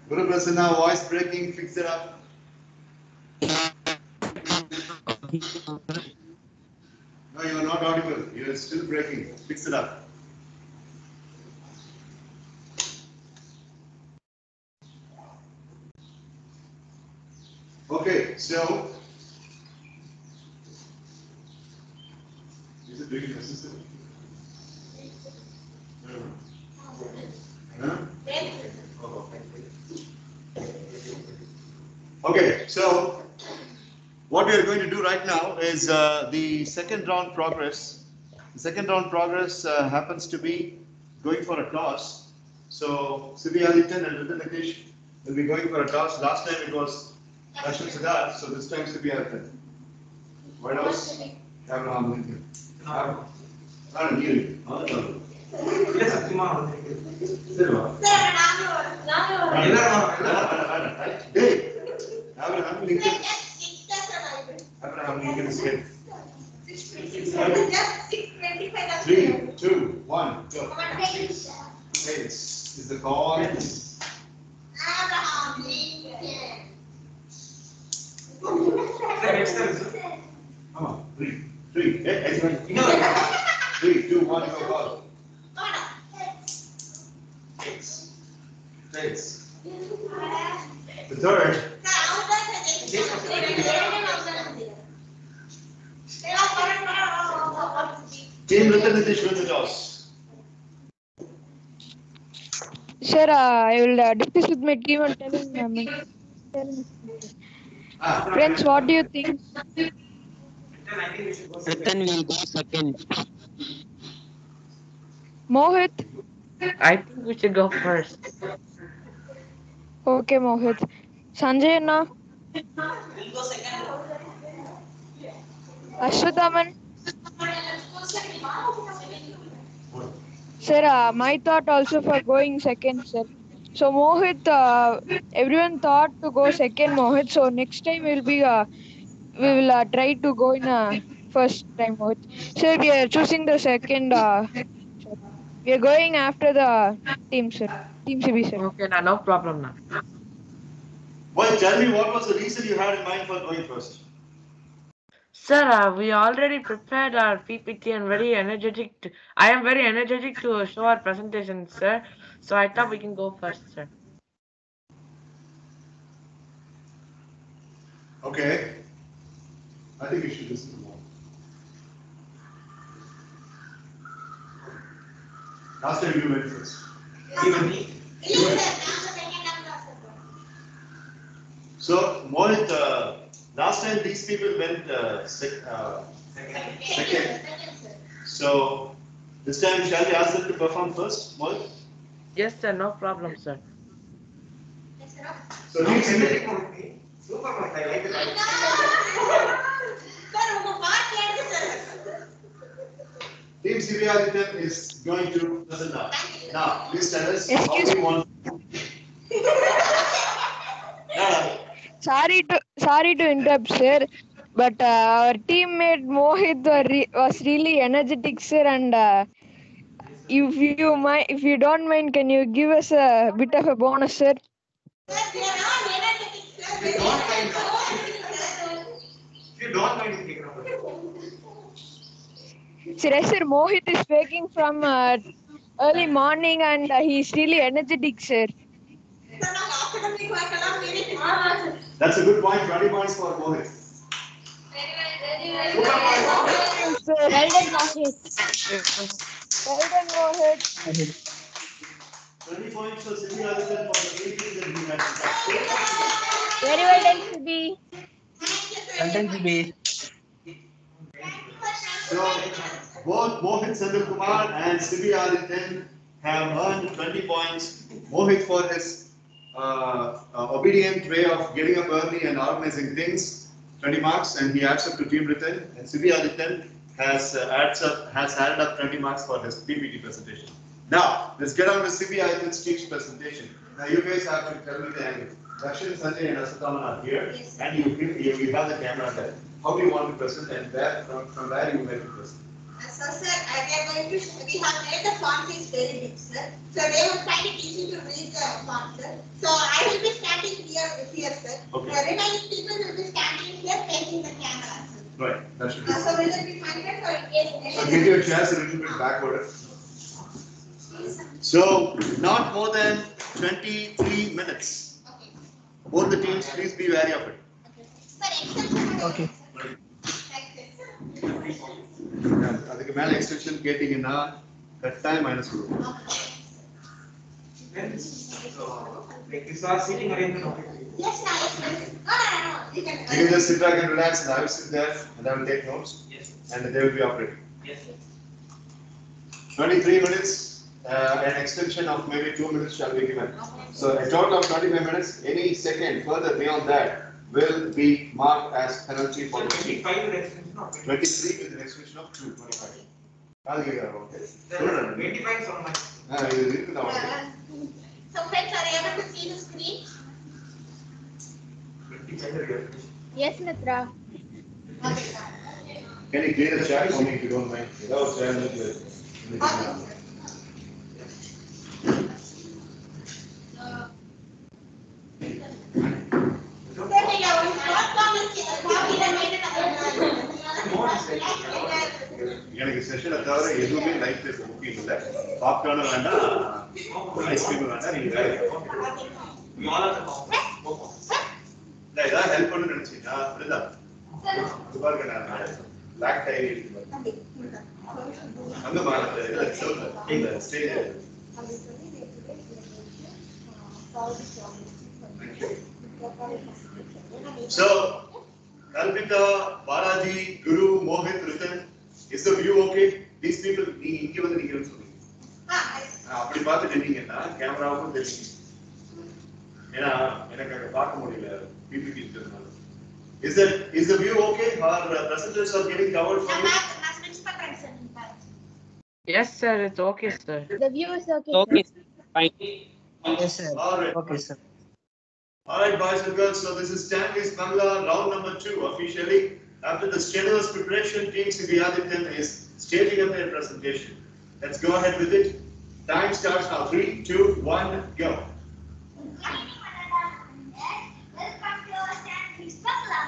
Guru Prasanna, voice breaking, fix it up. No, you are not audible. You are still breaking. Fix it up. Okay, so is it really necessary? Huh? Okay, so what we are going to do right now is the second round progress. The second round progress happens to be going for a toss. So Sibi Adityan and Ritin Nitish will be going for a toss. Last time it was Rashmi Siddharth, so this time Sibi Adityan. White House, Abraham Lincoln. ಇಲ್ಲ ಸತ್ಯಮಾ ಸರಿವಾ Abraham Lincoln. Abraham Lincoln is here. 3, 2, 1, go. This is the call. Abraham Lincoln. Come on, 3, 2, 1, go ball. Face. The third. Team Ritin Nitish wins the toss. Sir, I will discuss with my team and tell him. Friends, what do you think? Ritan will go second. Mohit? I think we should go first. Okay, Mohit. Sanjay, na? Ashwathaman? Sir, my thought also for going second, sir. So Mohit, everyone thought to go second, Mohit. So next time we will try to go in first time, Mohit. Sir, we are choosing the second. Sir. We are going after the team, sir. Team CB, sir. Okay, no problem now. Well, tell me what was the reason you had in mind for going first? Sir, we already prepared our PPT and very energetic. I am very energetic to show our presentation, sir. So I thought we can go first, sir. Okay. I think you should listen more. Last time you went first. Even me? So, Mohit, last time these people went second. So, this time shall we ask them to perform first, Mohit? Yes, sir, no problem, sir. So, Team CB. Team CB Adityan is going to listen now. Now, please tell us how Excuse we want. Sorry to interrupt, sir. But our teammate Mohit was really energetic, sir. And if you don't mind, can you give us a bit of a bonus, sir? Sir, Mohit is speaking from early morning and he's really energetic, sir. That's a good point. 20 points for Mohit. Well done, Mohit. Well done, Mohit. 20 points for CB Adityan for the 18 that he had. Very well done, Sibi. So, both Mohit Sandhu Kumar and CB Adityan have earned 20 points. Mohit for his obedient way of getting up early and organizing things, 20 marks, and he adds up to Team Ritin. And CB Adityan has added up 20 marks for his PPT presentation. Now, let's get on to CB Adityan's speech presentation. Now, you guys have to tell me the angle. Dakshin, Sanjay, and Asathaman are here, and you have the camera there. How do you want to present, and from where you will to present? So, sir, we have made the font is very big, sir. So, they will find it easy to read the font, sir. So, I will here, sir. Okay. The remaining people will be standing here facing the camera. Right, that should be. So will it be fine or in case? So get your chairs a little bit backward. So not more than 23 minutes. Okay. Both the teams, please be wary of it. Okay. அதுக்கு மேல extension கேட்டிங்கன்னா கட்டாயம் minus கொடுக்கும். Like this are sitting arrangement of it. Yes, no. You can just sit back and relax, and I will sit there and I will take notes. Yes. And they will be operating. Yes. 23 minutes, an extension of maybe 2 minutes shall be given. So a total of 25 minutes. Any second further beyond that will be marked as penalty for the team. 25 extension of 23 with an extension of 225. I'll give you a okay. 25 so much. இது இருக்கு தான். So friends, are you able to see the screen? 25 Yes, Mitra. Okay. Can you clear the chat for me if you don't mind? Without chat, எனக்கு செஷனை தவிர எதுவுமே லைஃப்ல முக்கியம் இல்லை. பாப்கார்னும் வேண்டாம், ஐஸ்கிரீமும் வேண்டாம், நீங்க வேலை We all are the go for. இல்லை ஏதாவது ஹெல்ப் பண்ணு நினைச்சீங்கன்னா அப்படிதான் பாருங்க நான் பிளாக் டை அங்க மாறல சொல்லுங்க stage. So, Kalpita, Balaji, Guru, Mohit, Ritan, is the view okay? These people, நீங்க இங்க வந்து நிக்கிறேன்னு சொல்லுங்க. அப்படி பார்த்துட்டு இருந்தீங்கன்னா கேமராவுக்கும் தெரியும். ஏன்னா எனக்கு அங்க பார்க்க முடியல பிபிடி இருக்கிறதுனால. Is the view okay? Our presenters are getting covered for you? Yes, sir. It's okay, sir. The view is okay. Okay, Sir. fine. Yes, sir. All right. Okay, sir. All right, boys and girls. So this is Stanley's Bangla round number 2 officially. After the strenuous preparation, Team Sivyadityan is stating up their presentation. Let's go ahead with it. Time starts now. 3, 2, 1, go. Welcome to our Stanley's Bangla.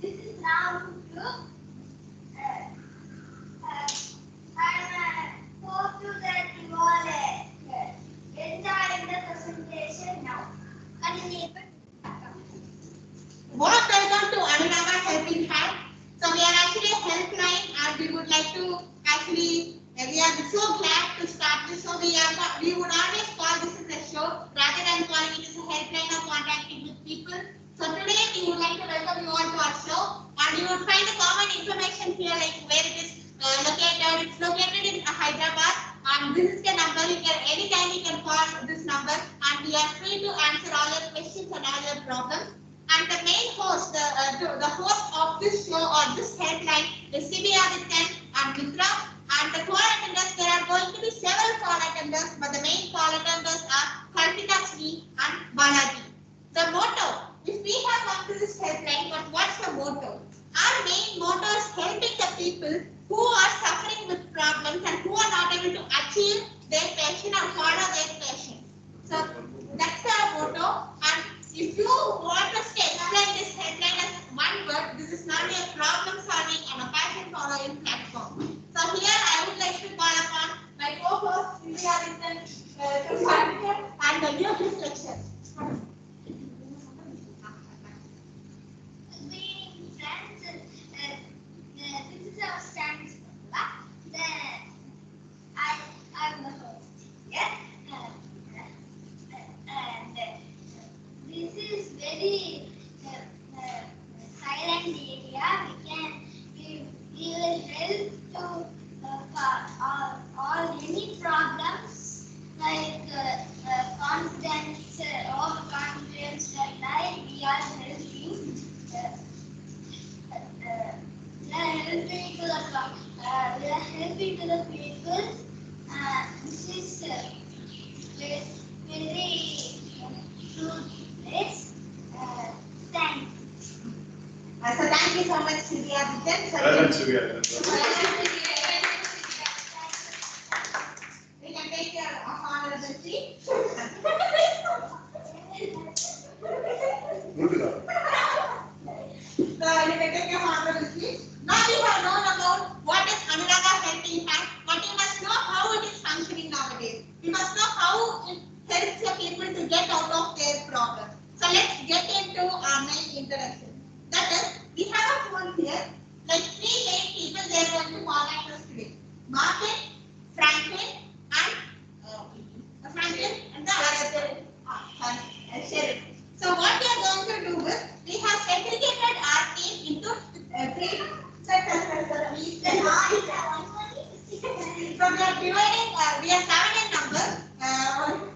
This is round 2. I hope you that you all enjoying the presentation now. Warm welcome to Anunaga Helping Hand. So we are actually a helpline and we would like to actually, we are so glad to start this. So we would always call this as a show rather than calling it as a helpline or contacting with people. So today we would like to welcome you all to our show and you would find the common information here like where it is located. It's located in Hyderabad and this is the number. You can anytime you can call this number and we are free to answer all your questions and all your problems. And the main host, the host of this show or this headline is Sivyadityan and Mitra. And the call attenders, there are going to be several call attenders, but the main call attenders are Kalpita Sri and Balaji. The motto, if we have come to this headline, but what's the motto? Our main motto is helping the people who are suffering with problems and who are not able to achieve their passion or follow their passion. So that's our motto. And if you want us to explain this headline as one word, this is not a problem solving and a passion following platform. So here I would like to call upon my co-host Sivyadityan to start and the new his lecture. This is our Stanley's Bangla. I'm the host. Yes. And this is very silent area. We will help to all any problems like confidence, overconfidence, like we are helping. We are helping to the people. This is very good place. Thank you. So thank you so much, Sivyadityan. Well done, Sivyadityan. We can take your honorable seat. We must know how it helps the people to get out of their problem. So let's get into our main introduction. That is, we have a phone here, like three main people they are going to contact us today. Martin, Franklin, and the other Sheriff. So what we are going to do is, we have segregated our team into three. So we are dividing, we are seven in number.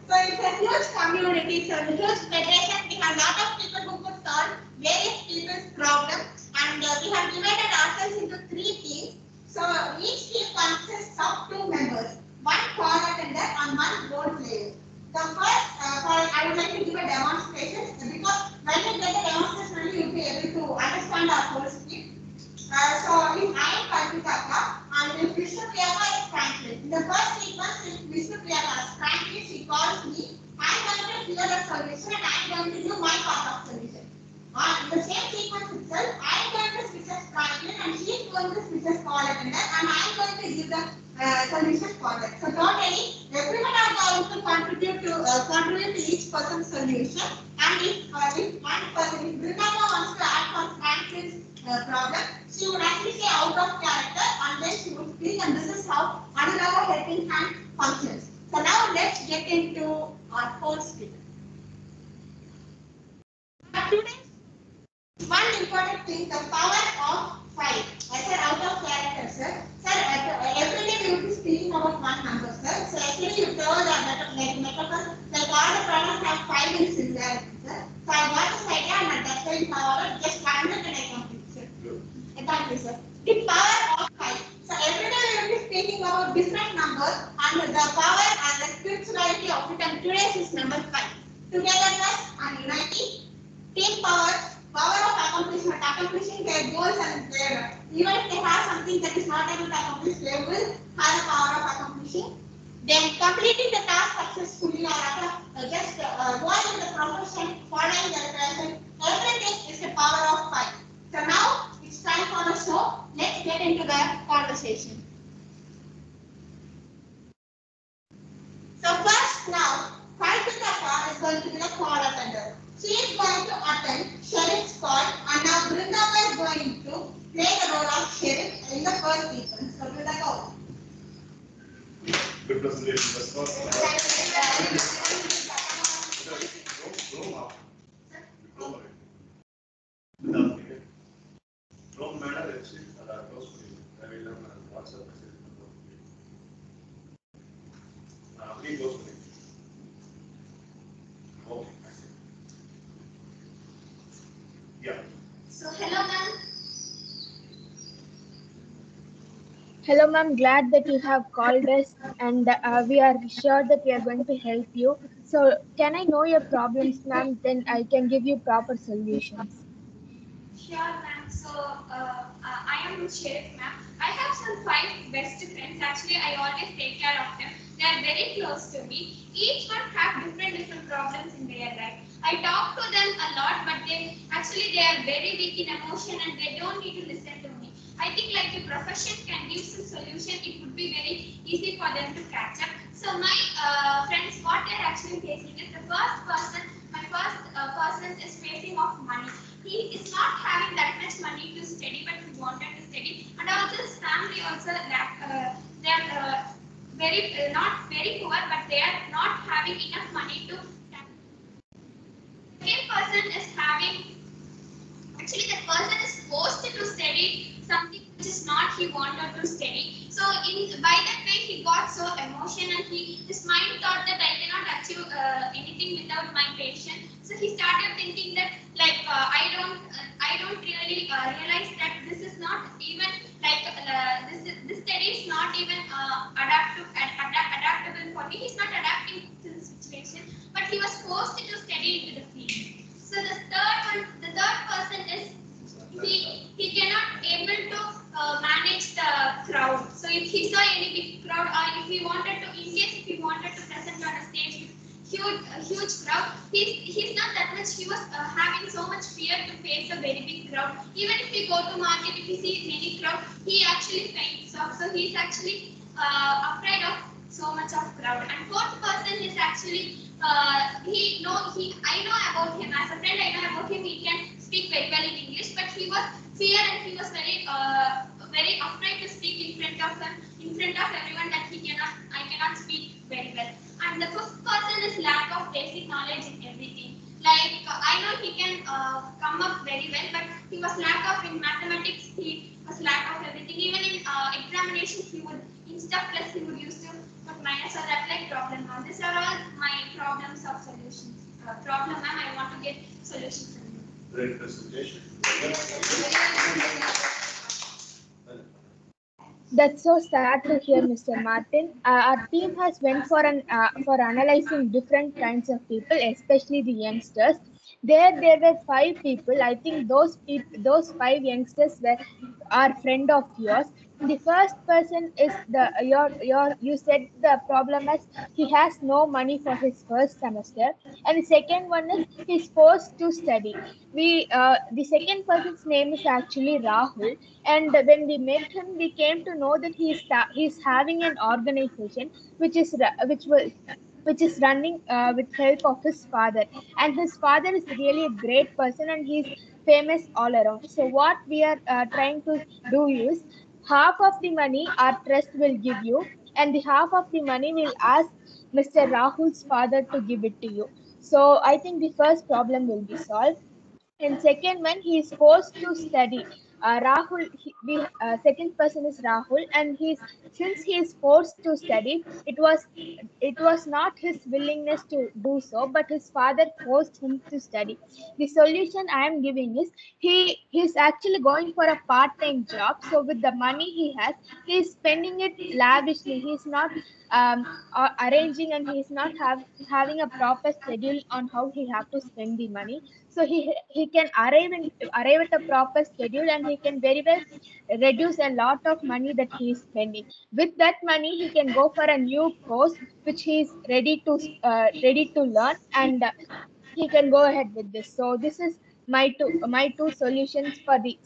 So it's a huge community, so a huge federation. We have a lot of people who could solve various people's problems, and we have divided ourselves into three teams. So each team consists of two members, one call attender and one role player. The first, I would like to give a demonstration because when you get a demonstration, you'll be able to understand our whole scheme. So if I am Kalpitaka and if Vishnu Priyaga is Franklin. In the first sequence, if Vishnu Priyaga is Franklin, she calls me. I am going to hear the solution and I am going to do my part of solution. In the same sequence itself, I am going to switch as Franklin and she is going to switch as call attendant and I am going to give the solution for that. So don't worry, everyone are going to contribute to each person's solution. And if one person, if Brunama wants to add for Franklin's problem, she would actually say out of character and then she would speak, and this is how Anulaga helping hand functions. So now let's get into our whole speaker. Today, one important thing, the power of 5. I said out of character, sir. Sir, every day we will be speaking about one number, sir. So actually you told that metaphor, like all the problems have 5 in similarity, sir. So I got this idea and that's why in my just 1 minute and I complete, sir. Thank you, sir. The power of 5. So every day we will be speaking about different numbers and the power and the spirituality of it, and today is number 5. Togetherness and unity, team power, power of accomplishing their goals and their, even if they have something that is not able to accomplish, they will have the power of accomplishing. Then completing the task successfully or just going in the profession, following the passion, everything is the power of 5. So now it's time for the show. Let's get into the conversation. So first now, Kalpitaka is going to be the call attender. She is going to attend Sheriff's call and now Brindava is going to play the role of Sheriff in the first sequence. So Brindava, go. Good presentation, that's first. Don't matter, it's close to you. I will WhatsApp message. Please close to me. Okay. Yeah. So hello ma'am. Hello, ma'am. Glad that you have called us, and we are sure that we are going to help you. So, can I know your problems, ma'am? Then I can give you proper solutions. Sure, ma'am. So, I am Sheriff, ma'am. I have some 5 best friends. Actually, I always take care of them. They are very close to me. Each one have different problems in their life. I talk to them a lot, but they are very weak in emotion and they don't need to listen to me. I think like the profession can give some solution. It would be very easy for them to catch up. So my friends, what they're actually facing is the first person. My first person is facing of money. He is not having that much money to study, but he wanted to study, and also his family also they are very not very poor, but they are not having enough money to. Second person is having. Actually, that person is forced to study something which is not he wanted to study. So, by that way, he got so emotional. His mind thought that I cannot achieve anything without my patience. So he started thinking that like I don't really realize that this is not even like this study is not even adaptable for me. He's not adapting to the situation, but he was forced to study into the field. So the third person is he cannot able to manage the crowd. So if he saw any big crowd, or if he wanted to, in case if he wanted to present on a stage with huge crowd, he's not that much. He was having so much fear to face a very big crowd. Even if we go to market, if he sees many crowd, he actually faints. So he's actually afraid of so much of crowd. And fourth person is actually I know about him as a friend. I know about him. He can speak very well in English, but he was fear and he was very afraid to speak in front of him, in front of everyone that I cannot speak very well. And the fifth person is lack of basic knowledge in everything. Like I know he can come up very well, but he was lack of in mathematics. He was lack of everything. Even in examinations, he would instead of plus he would use to put minus or that like problem. Now these are all my problems of solutions. Problem, ma'am. I want to get solutions from you. Great presentation. That's so sad to hear, Mr. Martin. Our team has went for analyzing different kinds of people, especially the youngsters. There were 5 people. I think those 5 youngsters are friend of yours. The first person is you said the problem is he has no money for his first semester, and the second one is he's forced to study. The second person's name is actually Rahul, and when we met him we came to know that he's having an organization which is which is running with help of his father, and his father is really a great person and he's famous all around. So what we are trying to do is half of the money our trust will give you, and the half of the money will ask Mr. Rahul's father to give it to you. So I think the first problem will be solved. And second one, he is forced to study. Rahul, the second person is Rahul, and since he is forced to study, it was not his willingness to do so, but his father forced him to study. The solution I am giving is he's actually going for a part-time job. So with the money he has, he's spending it lavishly. He's not arranging, and he's not having a proper schedule on how he have to spend the money. So he can arrive at a proper schedule, and he can very well reduce a lot of money that he is spending. With that money he can go for a new course which he is ready to learn, and he can go ahead with this. So this is my two solutions for the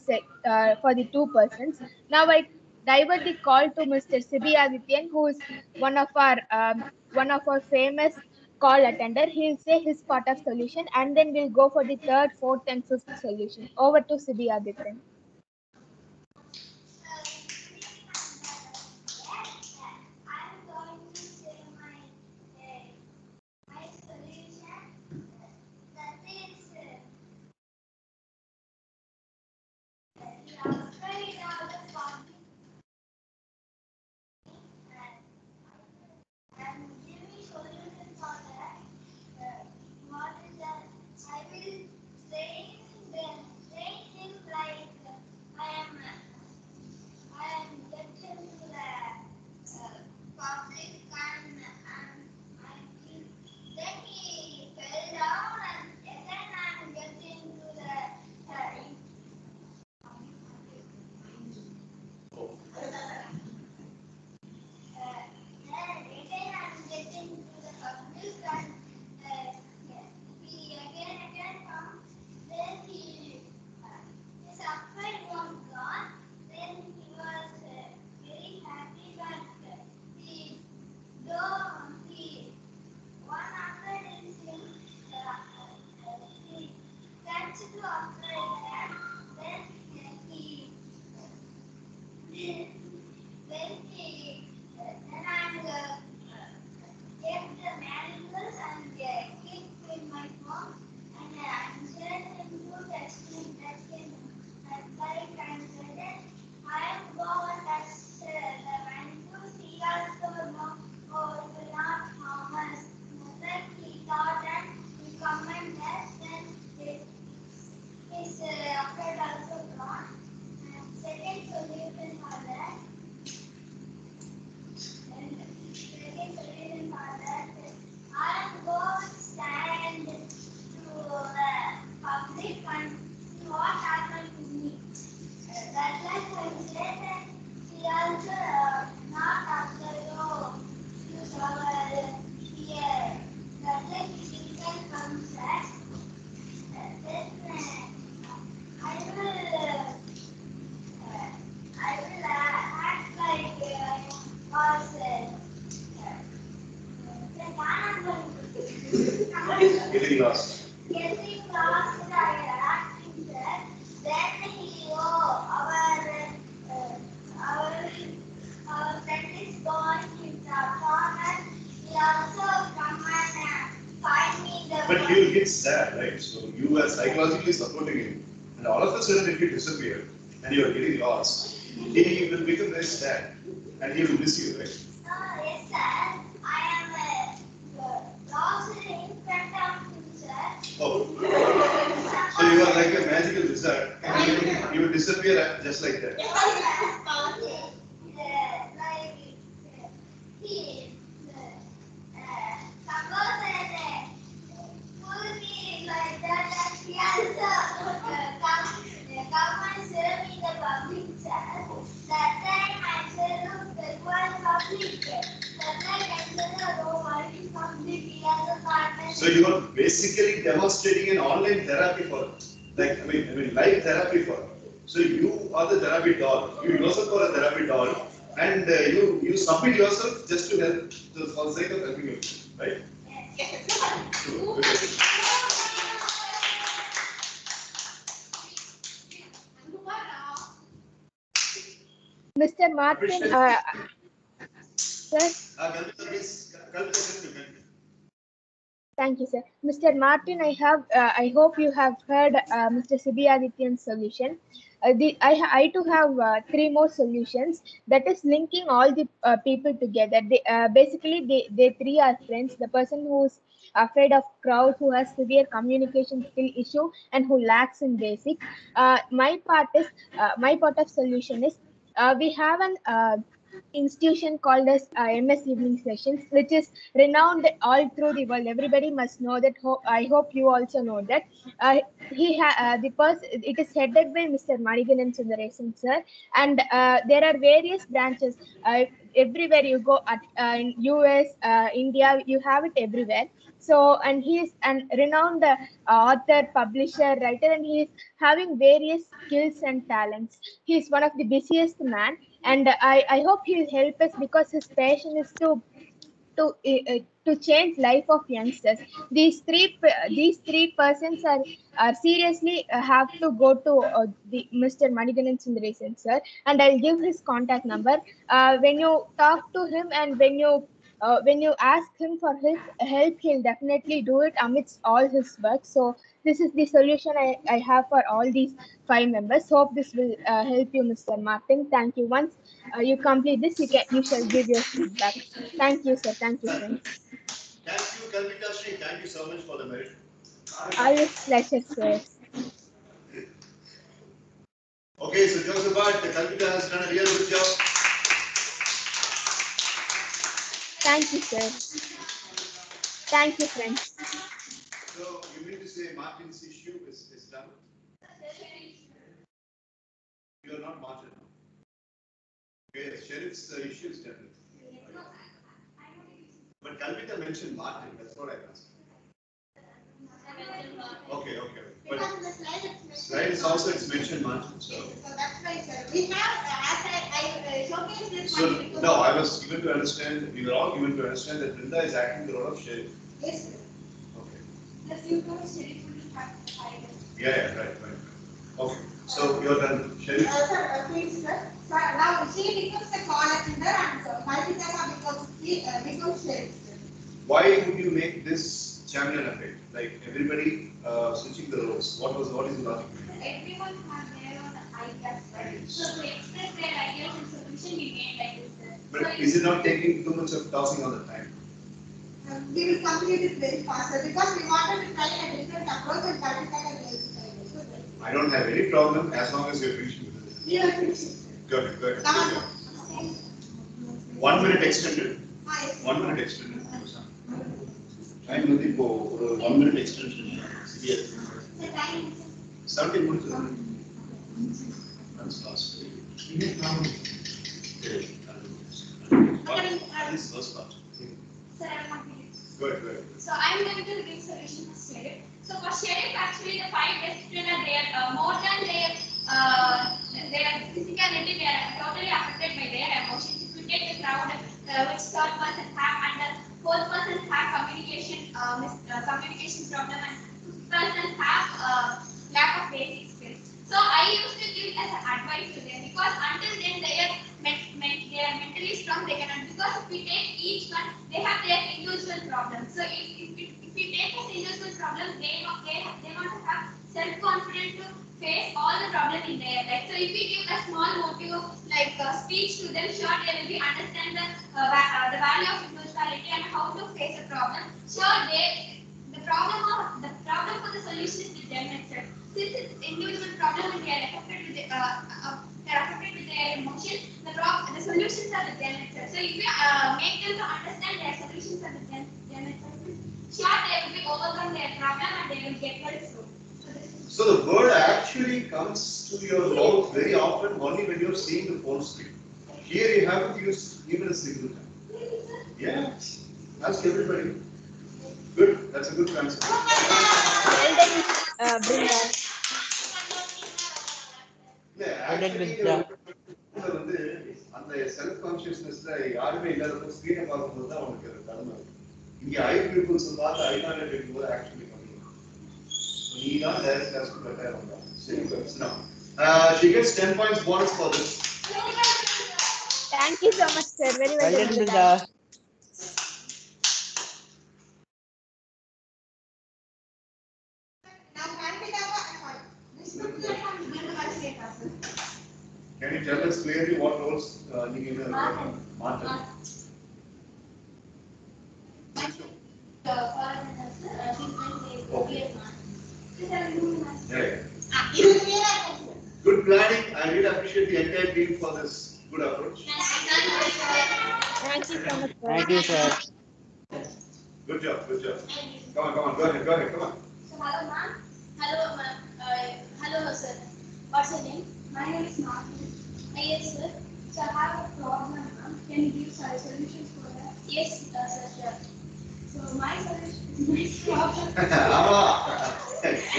two persons. Now I divert the call to Mr. Sibi Adityan, who is one of our famous call attender. He'll say his part of solution, and then we'll go for the third, fourth, and fifth solution. Over to Sibi Adityan. I'm going to say my solution. That is, afraid of the public and give me solution for that. What is that? I will train him like I am getting to the public and then he fell down and then I am getting to the then again I'm getting to the public and he again comes. Then his upgrade was gone. Then he was very happy that he though he one upgrade is him he gets to upgrade that. Then he then I'm get the manuals and keep in my phone and send him to text him and like and then I go and text the manuals. He also know or will not harm us. Then he thought and he commented then his Getting lost. Getting lost in the acting set. Then he, our friend is going in the corner. He also come and find me the. But he will get sad, right? So you are psychologically supporting him, and all of a sudden if you disappear and you are getting lost, he will become very sad, and he will miss you, right? Yes, sir. I am lost in front of him, sir. Oh. So you are like a magical wizard, and you will disappear just like that. Like he suppose that pull me like that and he also come and serve me the public chair. That time I said, look, that was public chair. That time I said, oh, what is public? He has a partner. So you are basically demonstrating an online therapy for, like I mean live therapy for. So you are the therapy doll. You yourself are a therapy doll, and you submit yourself just to help, for the sake of helping you, right? So, Mr. Martin, sir. Thank you, sir. Mr. Martin, I hope you have heard Mr. Sibiadityan's solution. I too have three more solutions. That is linking all the people together. They three are friends. The person who's afraid of crowd, who has severe communication skill issue, and who lacks in basic. My part of solution is we have an institution called as MS Evening Sessions, which is renowned all through the world. Everybody must know that. I hope you also know that. It is headed by Mr. Maniganan Sundaresan, sir, and there are various branches. Everywhere you go, in US, India, you have it everywhere. So, and he is an renowned author, publisher, writer, and he is having various skills and talents. He is one of the busiest man, and I hope he will help us because his passion is to change life of youngsters. These three persons are seriously have to go to the Mr. Maniganan Sundaresan, sir, and I'll give his contact number. When you talk to him and when you ask him for his help, he'll definitely do it amidst all his work. So this is the solution I have for all these five members. Hope this will help you, Mr. Martin. Thank you. Once you complete this, you shall give your feedback. Thank you, sir. Thank you, friends. Thank you, Kalpita Shri. Thank you so much for the merit. Always pleasure, sir. Okay, so Joseph Bhatt, Kalpita has done a real good job. Thank you, sir. Thank you, friends. So you mean to say Martin's issue is done? You are not Martin. Okay, Sheriff's issue is done. But Kalpita mentioned Martin, that's what I asked. Okay. But Because in the slide it's slide is also it's mentioned Martin. So that's why, sir. We have, as I showcased this So one. no, I was given to understand, we were all given to understand that Brinda is acting the role of sheriff. Yes, sir. Okay. The future sheriff will have to hide. Yeah, right. Okay. So you're done, sheriff. Sir, please, sir. So now she becomes the call attender and Malvika becomes sheriff, sir. Why would you make this chameleon effect? Like everybody switching the roles. What is the logic? Everyone has their own ideas, right? So to express their ideas and solution, we made like this, sir. But is it not taking too much of tossing all the time? We will complete it very fast, sir, because we wanted to try a different approach and Malvika is I don't have any problem as long as you're finishing with it. we are finishing. Good. Come on. 1 minute extended. Yes. 1 minute extended. Time will be for 1 minute extension. Yes. The time 17 minutes. That's last. This first part. sir, I'm not here. Good. So I'm going to give solution for sheriff. So for sheriff, actually the five best friends are there more than their physicality, they are totally affected by their emotions. If you take the crowd, which third person have and the fourth person have communication communication problem and person have lack of basic skills. So I used to give as an advice to them because until then they are mentally strong, they cannot, because if we take each one, they have their individual problems. So if we take as individual problem, they want to have self-confidence to face all the problems in their life. So if we give a small motive like speech to them, sure they will be understand the value of individuality and how to face a problem. Sure the problem for the solution is with them itself. Since it's individual problem and they are affected with their emotion, the solutions are with them itself. So if we make them to understand their solutions are with them itself, sure they will be overcome their problem and they will get well soon. So the word actually comes to your mouth very often only when you're seeing the phone screen. Here you haven't used even a single time. Yeah. Ask everybody. Good. That's a good answer. Well done, Brinda. Yeah, actually வந்து அந்த self கான்ஷியஸ்னஸ்ல யாருமே இல்லாதப்போ ஸ்கிரீனை பார்க்கும்போது தான் உனக்கு அது தரணும். இங்க ஐ பீப்புள்ஸ் பார்த்து ஐ கான்டாக்ட் இருக்கும்போது ஆக்சுவலி பண்ணிக்கலாம். நீ தான் டைரக்ட் கிளாஸ் பெட்டர் வந்தா. சரி friends now she gets 10 points bonus for this. Thank you so much, sir. Very well done, Brinda. Can you tell us clearly what roles you give Martin? Good planning. I really appreciate the entire team for this good approach. Thank you so much, sir. Thank you, sir. Good job. Come on. Go ahead. Come on. So, hello, ma'am. Hello, ma'am. Hello, sir. What's your name? My name is Martin. Yes, sir. So, I have a problem, ma'am. Can you give solutions for that? Yes, sir, sure. So, my solution is my problem. ஆமா.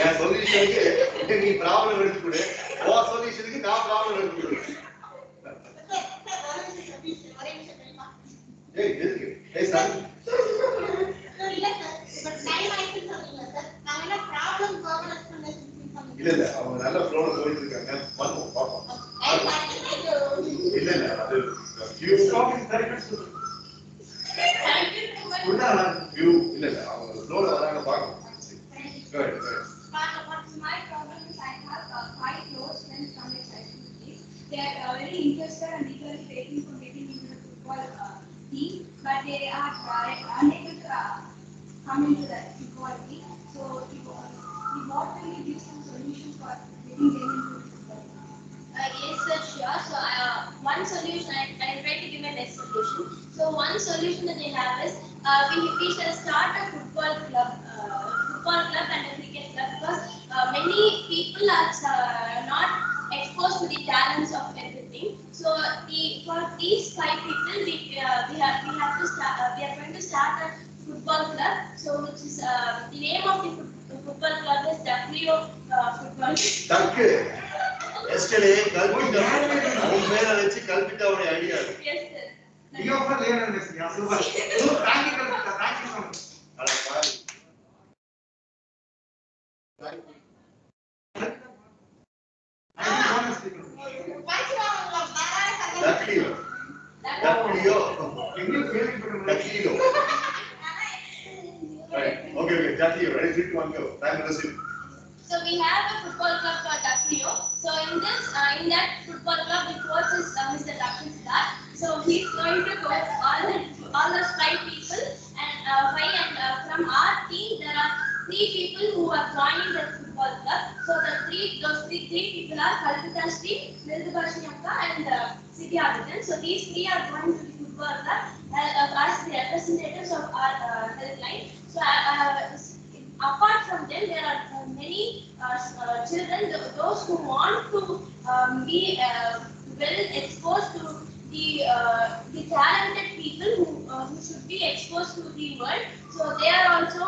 என் சொல்யூஷனுக்கு நீ problem எடுத்து கொடு. ஓ சொல்யூஷனுக்கு நான் problem எடுத்து கொடு. ஏய் எதுக்கு? ஏய் சார். இல்ல அவங்க நல்ல ஃப்ளோல போயிட்டு இருக்காங்க. பாப்போம். இல்ல அது few topics directly few இல்ல அவங்க ஃப்ளோல வராங்க பாப்போம். Go ahead. My problem is I have 5 close friends from my childhood. They are very interested and eagerly waiting for getting into the football team, but they are unable to come into the football team. So, what will you give some solutions for getting them into the football team? Yes, sir, sure. So, one solution, I try to give a best solution. So, one solution that they have is we shall start a football club and a cricket club, because many people are not exposed to the talents of everything. So, for these 5 people, we have to start. We are going to start a football club. So, which is the name of the football club is Ducklio Football. Duck. Yesterday, Kalpita. அவன் பேரை வச்சு கல்பிட்டாவோட idea. Yes, sir. You offer later this. Yeah, super. So, thank you so much. அட பாரு. Ducklio. Right. Okay. Ducklio. Ready, 3, 2, 1, go. Time to listen. So we have a football club called Ducklio. So in that football club, the coach is Mr. Dakshin Siddharth. So he's going to coach all those 5 people, and from our team there are 3 people who are joining the football club. So those three people are Kalpita Sri, Nildubashni Akka, and Siddhi Adityan. So these 3 are going to the football club as the representatives of our helpline. So apart from them, there are many children, those who want to be well exposed to the talented people who should be exposed to the world. So they are also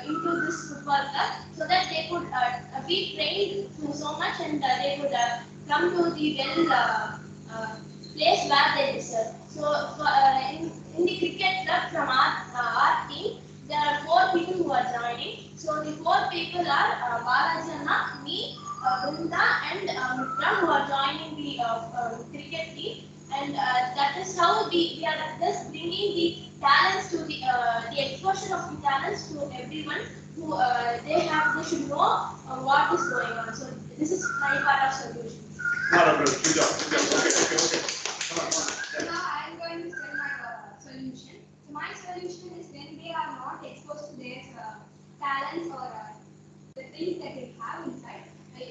into this football club, so that they could be trained so much, and they could come to the place where they deserve. So in the cricket club from our team, there are 4 people who are joining. So the 4 people are Balajana, me, Brinda, and Mitra, who are joining the cricket team. And that is how we are just bringing the talents to the exposure of the talents to everyone who they should know what is going on. So this is my part of solution. Good job. Okay. Come on. Now I am going to tell my solution. So my solution is when they are not exposed to their talents or the things that they have inside, they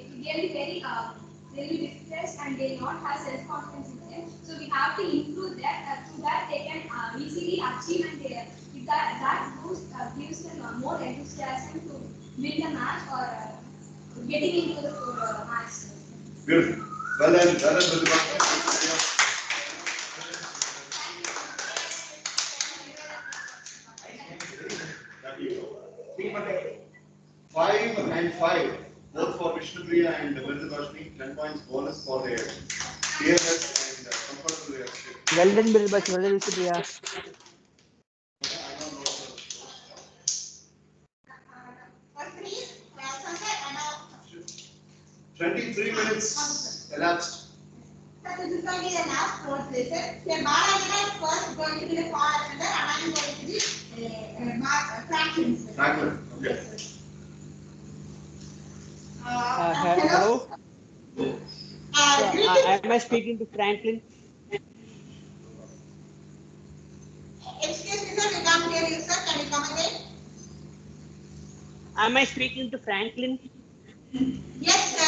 will be depressed and they will not have self-confidence in them. So we have to improve that. Through that they can easily achieve, and that gives them more enthusiasm to win the match or getting into the match. Beautiful. Well done, Pratibha. 5 and 5, both for Vishnupriya and Virudashmi, 10 points bonus for their fearless and comfortable leadership. Well done, Virudashmi. Well done, Vishnupriya. 23 minutes elapsed. So this is going to be the last fourth lesson. So Balajana is first going to be the call and I am going to be Franklin. Franklin, okay. Hello. Am I speaking to Franklin? Excuse me, sir, we can't hear you, sir. Can you come again? Am I speaking to Franklin? Yes, sir.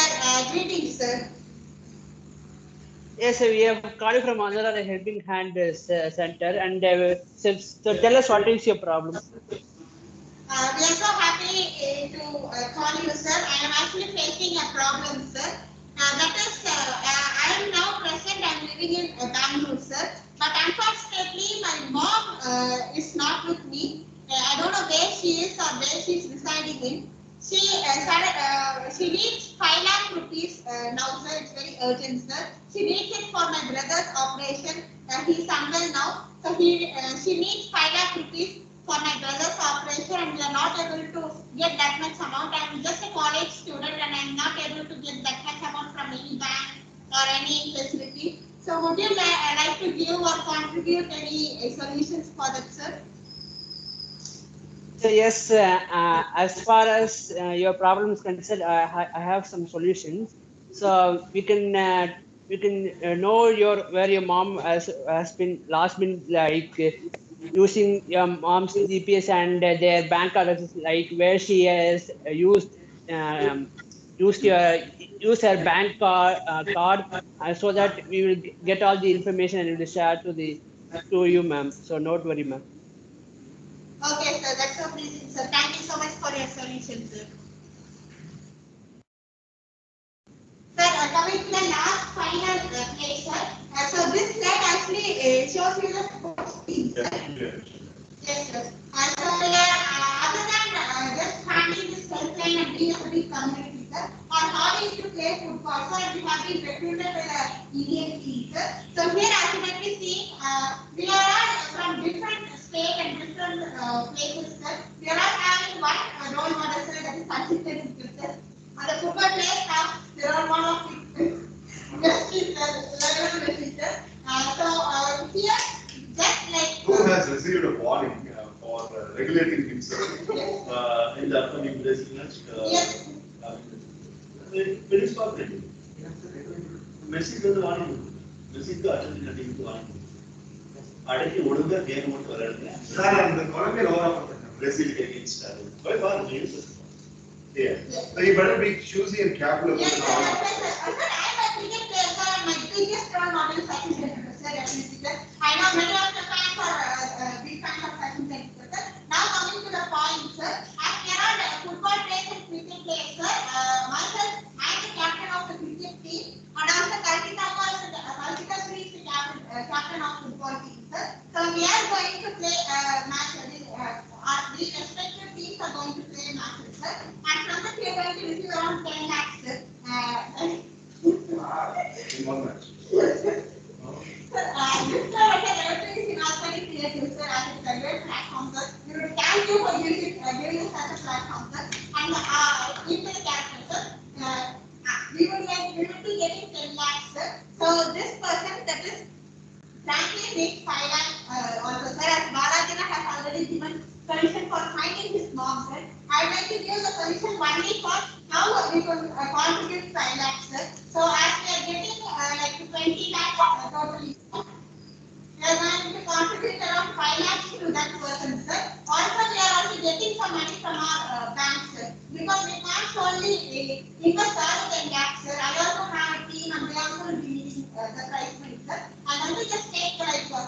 Greetings, sir. Yes, we have called you from Andhra, the Helping Hand Center, and so tell us what is your problem. We are so happy to call you, sir. I am actually facing a problem, sir. That is, I am now present. I am living in Bangalore, sir. But unfortunately, my mom is not with me. I don't know where she is or where she is residing in. She needs 5 lakh rupees now, sir. It's very urgent, sir. She needs it for my brother's operation. He's unwell now, so she needs 5 lakh rupees for my brother's operation, and we are not able to get that much amount. I am just a college student, and I am not able to get that much amount from any bank or any facility. So, would you like to give or contribute any solutions for that, sir? So yes, as far as your problem is concerned, I have some solutions. So we can know where your mom has been like using your mom's GPS and their bank addresses, like where she has used her bank card, so that we will get all the information and we will share to you, ma'am. So don't worry, ma'am. Okay, sir, that's so pleasing, sir. Thank you so much for your solution, sir. Sir, coming to the last final place, sir. So this slide actually shows you the yes, sir. So other than just handling this helpline and being a big community, sir, on how we used to play football, sir, we have been recruited by the Indian team, sir. So here, as you might be seeing, we are all from different states and different places, sir. We are all having one role model, sir, that is consistent with sir. And the football players have their own one of industries, sir. So here, just like who has received a warning for regulating himself in the upcoming Brazil match? Yes. Very stop it. Messi does the warning. Messi to Argentina team to warning. Adaki Oduga game mode for it. Sir, and the Colombian over Brazil against by far Jesus. Yeah. So you better be choosy and careful about yes, it. sir. I am a cricket player, sir. My biggest role model is Sachin Tendulkar, sir. Definitely, sir. I know many of the fans are big fans of Sachin Tendulkar, sir. Now coming to the point, sir. As we are all football players and cricket players, sir. Myself, I am the captain of the cricket team, and also Kalpita Sri is the captain of football team, sir. So we are going to play matches. The respective teams are going to play matches, sir. And from that we are going to receive around 10 lakhs, sir. In one match. This everything is in our very clear, sir. As a private platform, sir. We would thank you for giving give this as a platform, sir. And in the caption, sir, we will be getting 10 lakhs, sir. So this person, that is Franklin needs 5 lakhs also, sir. As Balajana has already given solution for finding his mom, sir. I would like to give the solution only for how we could contribute 5 lakhs, sir. So as we are getting like 20 lakhs totally, we are going to contribute around 5 lakhs to that person, sir. Also, we are also getting some money from our bank, sir. Because we can't only invest all the 10 lakhs, sir. I also have a team and they also will be needing the price money, sir. And then we just take like 5%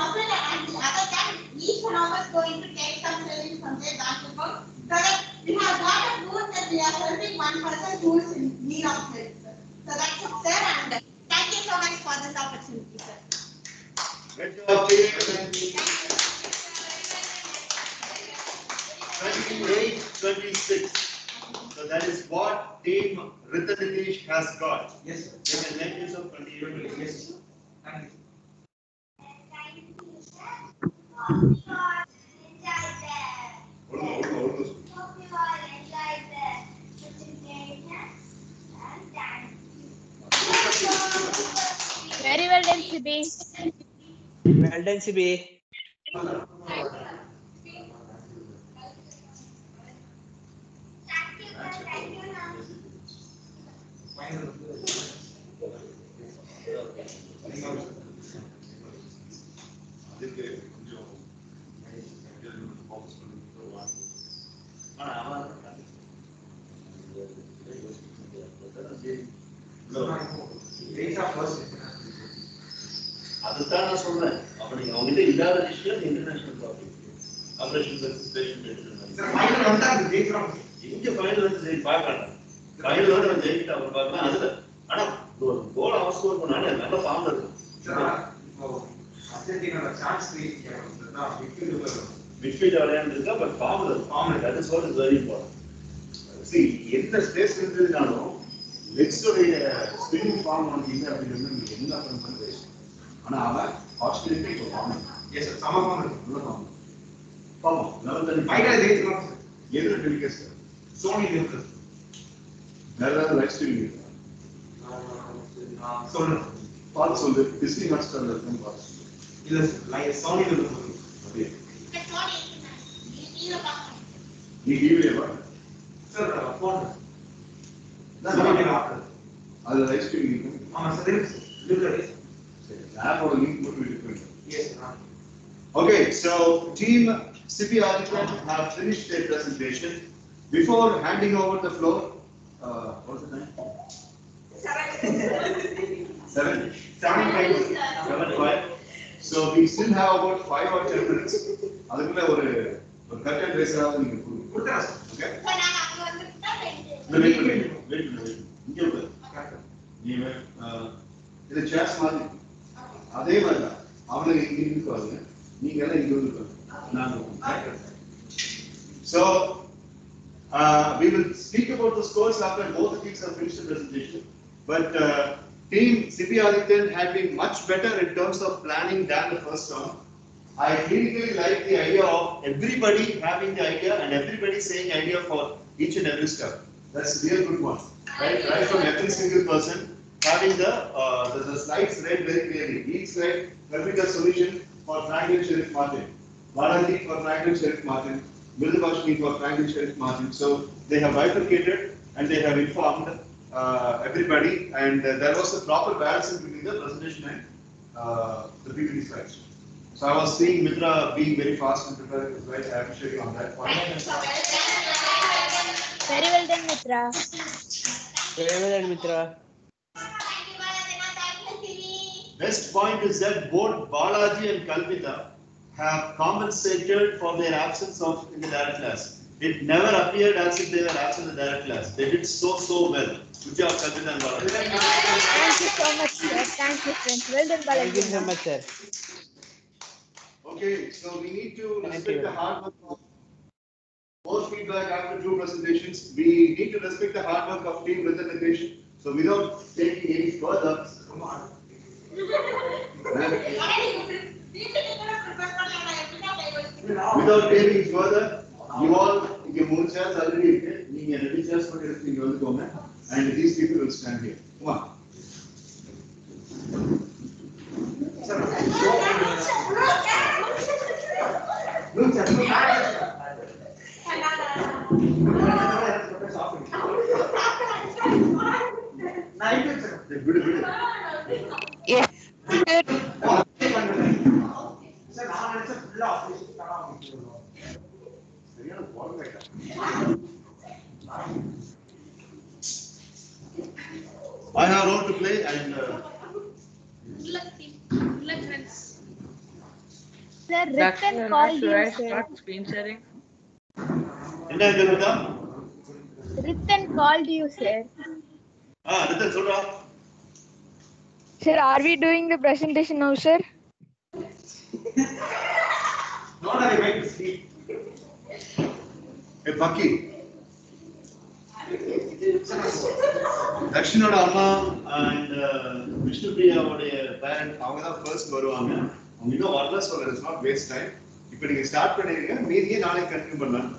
of it and the other than each one of us going to take some savings from their bank account. So that we have got a good that we are helping one person who is in need of help, sir. So that's it, sir. And thank you so much for this opportunity, sir. Great job, team. 28-26. So that is what team Ritanitish has got. Yes, sir. They can make use of 28. Yes, sir. Thank you. Very well done, Sibi. Well done, Sibi. Dates are first. அதுதான் நான் சொல்றேன். அப்படி அவங்ககிட்ட இல்லாத விஷயம் international topic. Operation registration Sir, final வந்தா அந்த dates are இங்க ஃபைனல் வந்து ஜெய் பார்க்கலாம். ஃபைனல் வந்து அவன் ஜெயிக்கிட்டு அவர் பார்க்கலாம். அதுல ஆனா ஒரு கோல் அவன் ஸ்கோர் பண்ணானே நல்ல ஃபார்ம்ல இருக்கு. Sir, இப்போ அர்ஜென்டினால சான்ஸ் கிரியேட் பண்ணா மிட்ஃபீல்ட் விளையாண்டுருக்கா பட் ஃபார்ம்ல இருக்கு. ஃபார்ம்ல that is what is very important. See எந்த ஸ்பேஸ் இருந்ததுனாலும் லெக்ஸோடைய ஸ்பின்னிங் ஃபார்ம் வந்து இல்லை அப்படிங்கிறது நீங்க என்ன பண்ணணும் பேசு. ஆனா அவன் ஆஸ்திரேலியா இப்போ ஃபார்ம். எஸ் சார் சம ஃபார்ம் நல்ல ஃபார்ம். ஃபார்ம் நல்ல ஃபைனல் டேட்ஸ் எல்லாம் எதுல டெலிகேட் சார் சோனி இருக்கு. வேற ஏதாவது லைஃப் ஸ்டைல் இருக்கு. சொல்லுங்க. பார்த்து சொல்லு. டிஸ்னி ஹாட்ஸ்டார்ல இருக்குன்னு பார்த்து சொல்லு. இல்ல சார் லைவ் சோனி இருக்கு. அப்படியே Sorry, நீ டிவிலேவா சார் போன் அது லைஃப் ஸ்டைல் இருக்கும். ஆமா சார் இருக்கு. சரி ஆப்போட லிங்க் போட்டு விட்டுருங்க. Yes sir. Okay, so team Sibi Adityan have finished their presentation. Before handing over the floor, what's the time? 7:05. So we still have about 5 or 10 minutes. அதுக்குள்ள ஒரு கர்டன் ரேஸாவது நீங்க கொடுங்க. Okay? Wait. இங்க உட்காரு. நீ இது சேர்ஸ் மாதிரி. அதே மாதிரி தான். அவனுக்கு இங்க இருக்காங்க. நீங்க எல்லாம் இங்க இருக்காங்க. நான் So we will speak about the scores after both the teams have finished the presentation. But team Sibi Adityan had been much better in terms of planning than the first round. I really like the idea of everybody having the idea and everybody saying idea for each and every step. That's a real good one. Right from every single person having the slides read very clearly. Each slide having a solution for Franklin Sheriff Martin, Balaji for Franklin Sheriff Martin, Mridubashni for Franklin Sheriff Martin. So they have bifurcated and they have informed everybody, and there was a proper balance between the presentation and the PPT slides. So I was seeing Mitra being very fast and preparing the slides. I appreciate you on that point. Very well done, Mitra. Very well done, Mitra. Best point is that both Balaji and Kalpita have compensated for their absence in the direct class. It never appeared as if they were absent in the direct class. They did so well. Good job, Kalpita and Balaji. Thank you so much, sir. Thank you, friends. Well done, Balaji. Thank you so much, sir. Okay, so we need to respect the hard work of both feedback after 2 presentations. We need to respect the hard work of team presentation. So without taking any further, Without taking further, you all, you moon chairs already, you ready chairs for everything, you will go, and these people will stand here. Come on. Yes. I have a role to play and Good luck, team. Good luck, friends. Sir, Dakshin, Ritten called should you, I sir. start screen sharing? என்ன இருக்குதா? Ritten called you, sir. Ritten சொல்றா. Sir, are we doing the presentation now, sir? Don't worry, make it sleep. Hey, Bucky. தக்ஷினோட அம்மா and விஷ்ணுபிரியாவுடைய parent அவங்க தான் first வருவாங்க. அவங்க இன்னும் வரல, so it's not waste time. இப்போ நீங்க ஸ்டார்ட் பண்ணிருங்க, மீதியே நாளைக்கு கண்டினியூ பண்ணலாம்.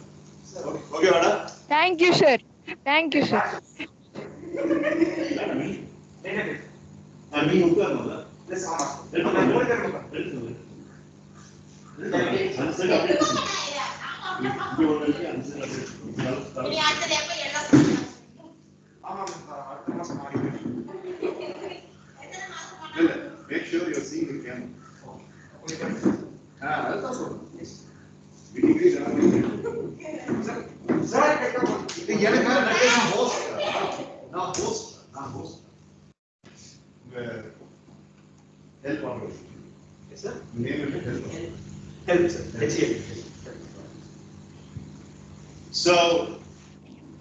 ஓகே வாடா. Thank you, sir. Thank you, sir. நீங்க உட்காருங்க. Make sure you're seeing the camera. That's also. Help on you. Yes, sir. Name it help. Help, sir. So,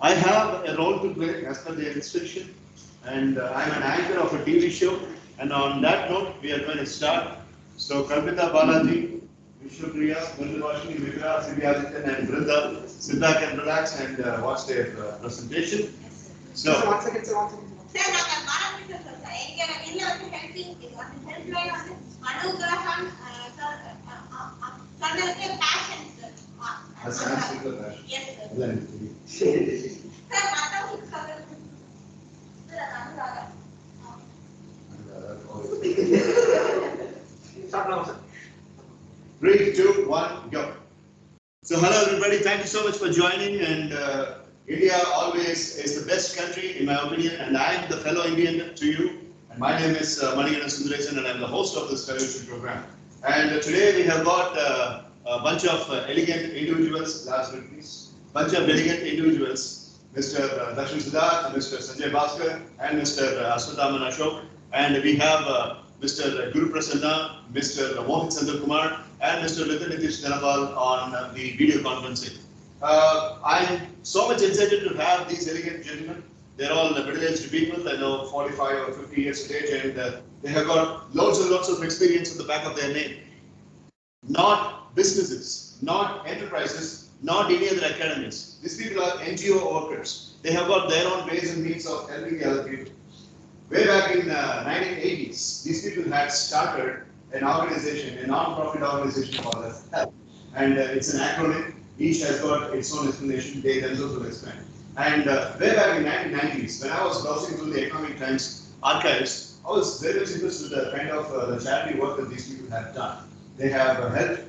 I have a role to play as per the instruction, and I'm an anchor of a TV show. And on that note, we are going to start. So, Kalpita Balaji, Vishnupriya, Mundavashini, Mitra, Siddhyadityan, and Vrinda sit back and relax and watch their presentation. So, One second, sir. One second. Sir, நாங்க பாராட்டுறோம் sir. எங்க இல்ல வந்து helping இது வந்து helpline வந்து அனுகிரகம் சொன்னதுக்கு பேஷன் sir. that's Sanskrit. Yes, sir. Sir. Sir, மத்தவங்களுக்கு சொல்றது. Sir, அனுகிரகம். Start now, sir. 3, 2, 1, go. So hello everybody, thank you so much for joining, and India always is the best country in my opinion, and I am the fellow Indian to you, and my name is Manigandan Sundaresan, and I am the host of this television program. And today we have got a bunch of elegant individuals, last week please, bunch of elegant individuals, Mr. Dakshin Siddharth, Mr. Sanjay Bhaskar, and Mr. Aswathaman Ashok, and we have Mr. Guru Prasanna, Mr. Mohit Sandar Kumar, and Mr. Nitin Nitish Dhanapal on the video conferencing. I'm so much excited to have these elegant gentlemen. They're all middle-aged people, I know 45 or 50 years of age, and they have got loads and lots of experience in the back of their name. Not businesses, not enterprises, not any other academies. These people are NGO workers. They have got their own ways and means of helping the other people. Way back in 1980s, these people had started an organization, a non-profit organization called HELP. And it's an acronym. Each has got its own explanation. They themselves will explain. And way back in 1990s, when I was browsing through the Economic Times archives, I was very much interested in the kind of the charity work that these people have done. They have helped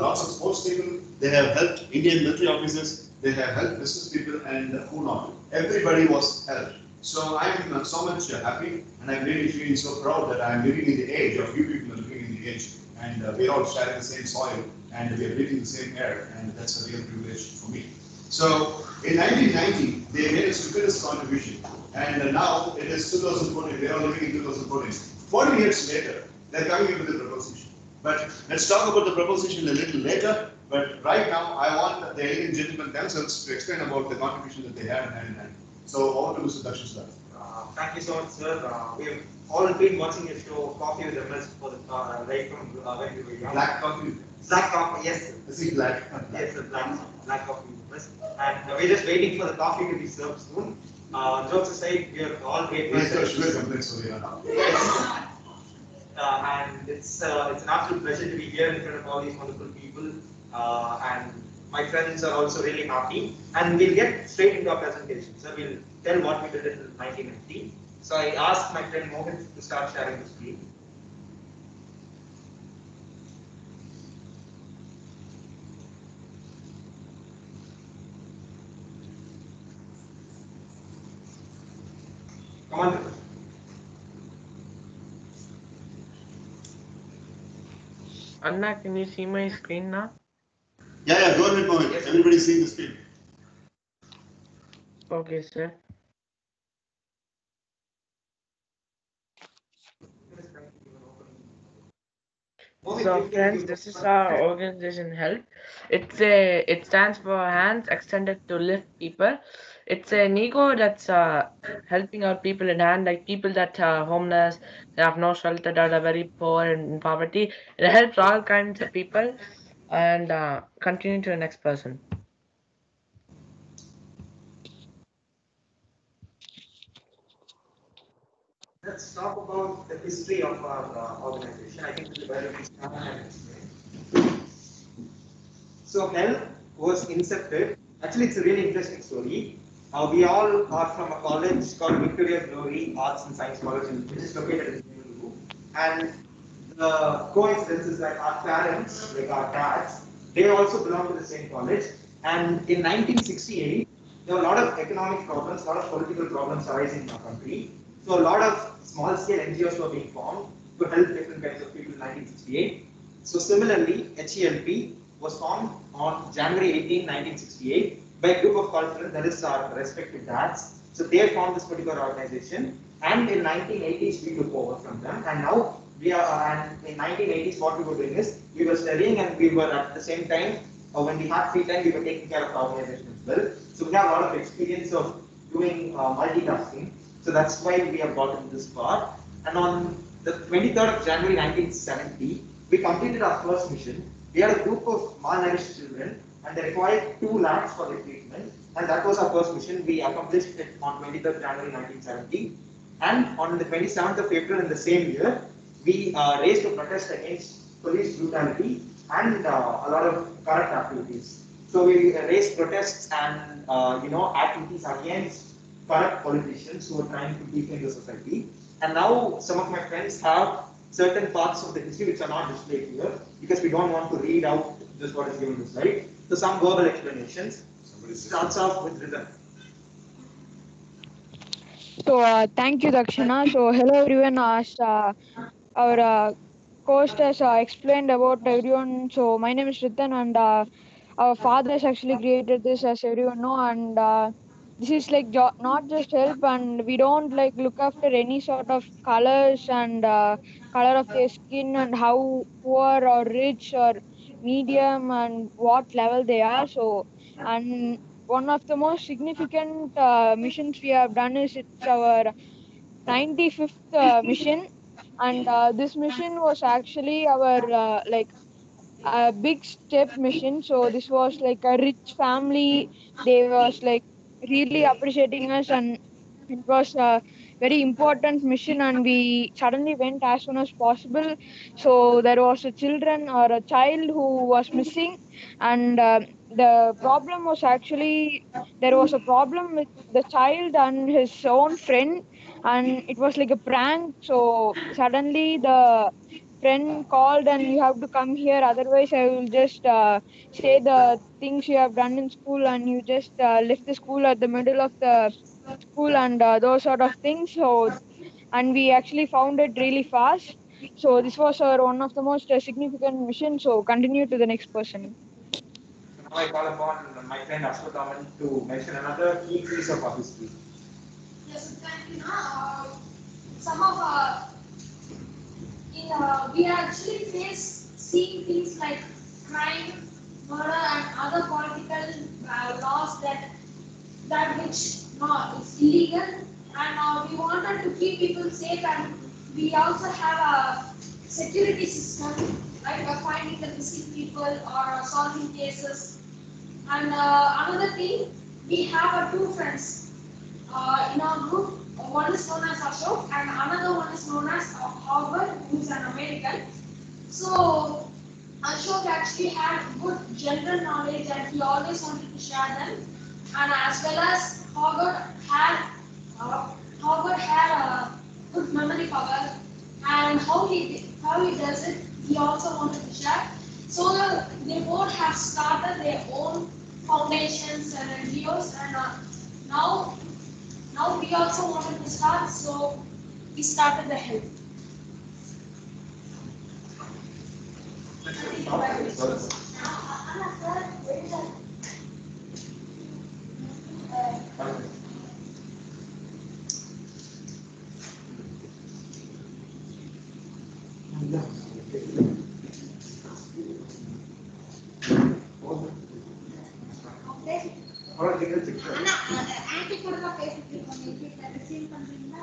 lots of sports people. They have helped Indian military officers. They have helped business people, and who not. Everybody was helped. So I'm so much happy, and I'm really feeling so proud that I'm living in the age of you people are living in the age, and we're all sharing the same soil, and we're breathing the same air, and that's a real privilege for me. So in 1990, they made a stupendous contribution, and now it is 2014. We're all living in 2014. 40 years later, they're coming up with a proposition. But let's talk about the proposition a little later. But right now, I want the elegant gentlemen themselves to explain about the contribution that they had in 1990. So over to Mr. Dakshin Siddharth. Thank you so much, sir. We have all been watching your show, Coffee with MS, for the right from when we were young. Black coffee. Black coffee, yes, sir. Is it black? Yes, sir, black coffee with MS. And we're just waiting for the coffee to be served soon. Jokes aside, we are all great. Yes, sir. Sugar complaints over here. and it's an absolute pleasure to be here in front of all these wonderful people. And my friends are also really happy. And we'll get straight into our presentation. So we'll tell what we did in 1990. So I asked my friend Mohit to start sharing the screen. Come on. Anna, can you see my screen now? Yeah, go ahead, Mohit. Yes. Everybody's seeing the screen. Okay, sir. So friends, this is our organization HELP. It stands for Hands Extended to Lift People. It's an ego that's helping out people in hand, like people that are homeless, they have no shelter, that are very poor and in poverty. It helps all kinds of people. And continue to the next person. Let's talk about the history of our organization. I think this is where we start and explain. So HELP was incepted. Actually, it's a really interesting story. We all are from a college called Victoria Glory Arts and Science College, which is located in Bengaluru. And the coincidence is that our parents, like our dads, they also belong to the same college. And in 1968, there were a lot of economic problems, a lot of political problems arising in our country. So a lot of small-scale NGOs were being formed to help different kinds of people in 1968. So similarly, HELP was formed on January 18, 1968 by a group of college that is our respective dads. So they formed this particular organization, and in 1980s we took over from them, and now we are. And in 1980s, what we were doing is we were studying, and we were at the same time, when we had free time, we were taking care of the organization as well. So we have a lot of experience of doing multitasking. So that's why we have gotten this far. And on the 23rd of January 1970, we completed our first mission. We had a group of malnourished children, and they required 2 lakhs for their treatment. And that was our first mission. We accomplished it on 23rd January 1970. And on the 27th of April in the same year, we raised a protest against police brutality and a lot of corrupt activities. So we raised protests and activities against corrupt politicians who are trying to defame the society. And now some of my friends have certain parts of the history which are not displayed here because we don't want to read out just what is given in the slide. So some verbal explanations. Somebody starts off with rhythm. So thank you, Dakshina. So hello everyone. As our host has explained about everyone. So my name is Ritan, and our fathers actually created this, as everyone know, and this is like not just help, and we don't like look after any sort of colors and color of their skin and how poor or rich or medium and what level they are. So, and one of the most significant missions we have done is it's our 95th mission, and this mission was actually our like a big step mission. So this was like a rich family. They was like really appreciating us, and it was a very important mission, and we suddenly went as soon as possible. So there was a children or a child who was missing, and the problem was actually there was a problem with the child and his own friend, and it was like a prank. So suddenly the friend called and you have to come here, otherwise I will just say the things you have done in school, and you just left the school at the middle of the school and those sort of things. So, and we actually found it really fast. So this was our one of the most significant missions. So continue to the next person. Now I call upon my friend Ashwathaman to mention another key piece of our history. Yes, thank you. Some of we actually face seeing things like crime, murder, and other political laws that which is illegal, and we wanted to keep people safe, and we also have a security system, like finding the missing people or solving cases. And another thing, we have two friends in our group. one is known as Ashok, and another one is known as Howard, who's an American. So Ashok actually had good general knowledge and he always wanted to share them. And as well as Howard had a good memory power, and how he does it, he also wanted to share. So they both have started their own foundations and NGOs, and now we also wanted to start, so we started the help. ஆனா anti கூட தான் பேசிட்டு இருக்கோம் வீட்ல receive பண்றீங்களா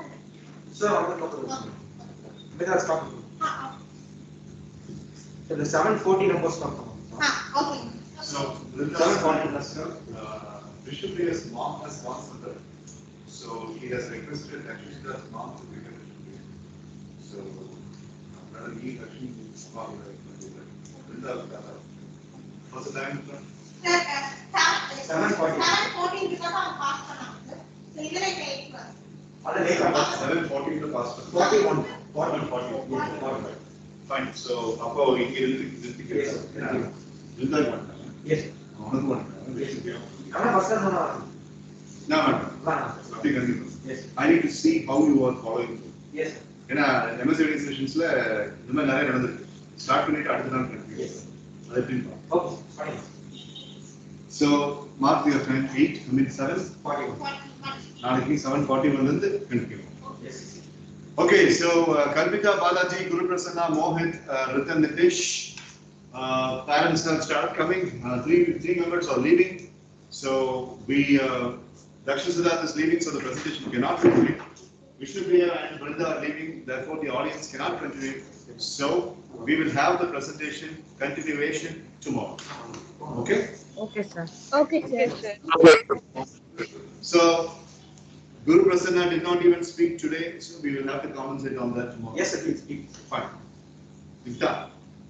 Sir, on the top of the Let us stop. So the 740 numbers come. Okay So, Vishnupriya's mom has gone for the, so he has requested Akshita's mom to become Vishnupriya. So, brother, he actually called what's the time? 7:14 கிட்ட தான் pass பண்ணாங்க so இதுல 8 Other late 7:14 to pass. 41. Fine. So, appo inge irundhu Yes. I'm first time. No. Yes. I need to see how you are following. Yes. ஏன்னா emergency செஷன்ஸ்ல இந்த மாதிரி நிறைய நடந்துருக்கு. Start பண்ணிட்டு அடுத்த நாள் கண்டினியூ. Yes. அது எப்படின்னு பாப்போம். Okay. Fine. So, mark your time 8, I mean 7:41. நாளைக்கு 7:41 ல இருந்து continue. Yes. Okay, so Kalpika, Balaji, Guru Prasanna, Mohit, Ritan, Nitish, parents have started coming. Three members are leaving. So we, Dakshin Siddharth is leaving, so the presentation cannot continue. Vishnupriya and Brinda are leaving, therefore the audience cannot continue. So we will have the presentation continuation tomorrow. Okay? Okay, sir. Okay, sir. So Guru Prasanna did not even speak today, so we will have to compensate on that tomorrow. Yes, sir, please speak. Fine. It's done.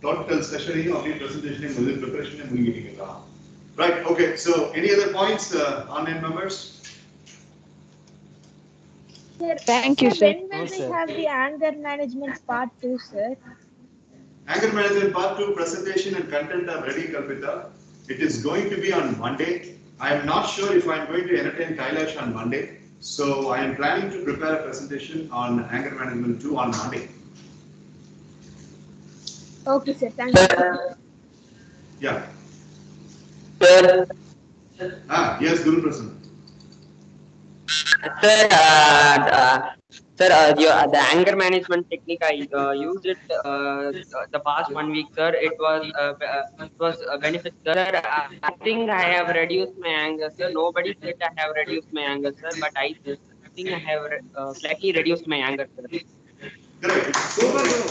Total session, presentation, preparation, and meeting. Right, okay, so any other points, online members? Sir, Thank you, sir. When will we have the anger management part 2, sir? Anger management part 2 presentation and content are ready, Kalpita. It is going to be on Monday. I am not sure if I am going to entertain Kailash on Monday. So I am planning to prepare a presentation on anger management 2 on Monday. Okay, sir. Thank you. Yeah. Yes, Guru Prasanna. Sir, the anger management technique I used it the past 1 week, sir. It was a benefit, sir. I think I have reduced my anger, sir. Nobody said I have reduced my anger, sir, but I think I have slightly reduced my anger, sir. Correct. Super, Guru.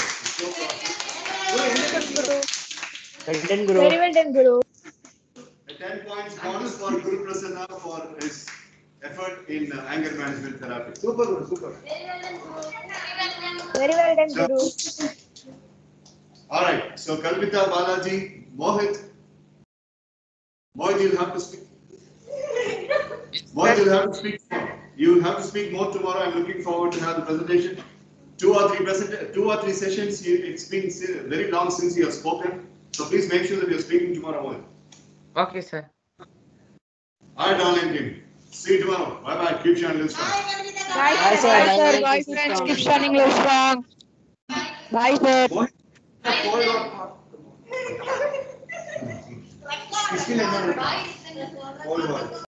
Well done, Guru. Very well done, Guru. A 10 points bonus for Guru Prasanna for his effort in anger management therapy. Super, Guru, super. Very well done, Guru. All right. So Kalpita, Balaji, Mohit, you'll have to speak. Mohit, you'll have to speak more. You'll have to speak more tomorrow. I'm looking forward to have the presentation. 2 or 3 sessions. It's been very long since you have spoken. So please make sure that you're speaking tomorrow morning. Okay, sir. All right, online team. See you tomorrow. Bye bye. Keep shining strong. Bye, Bye, sir. sir. Bye, sir. Bye, Bye, sir. friends. Keep shining strong. Bye, sir. Hold on.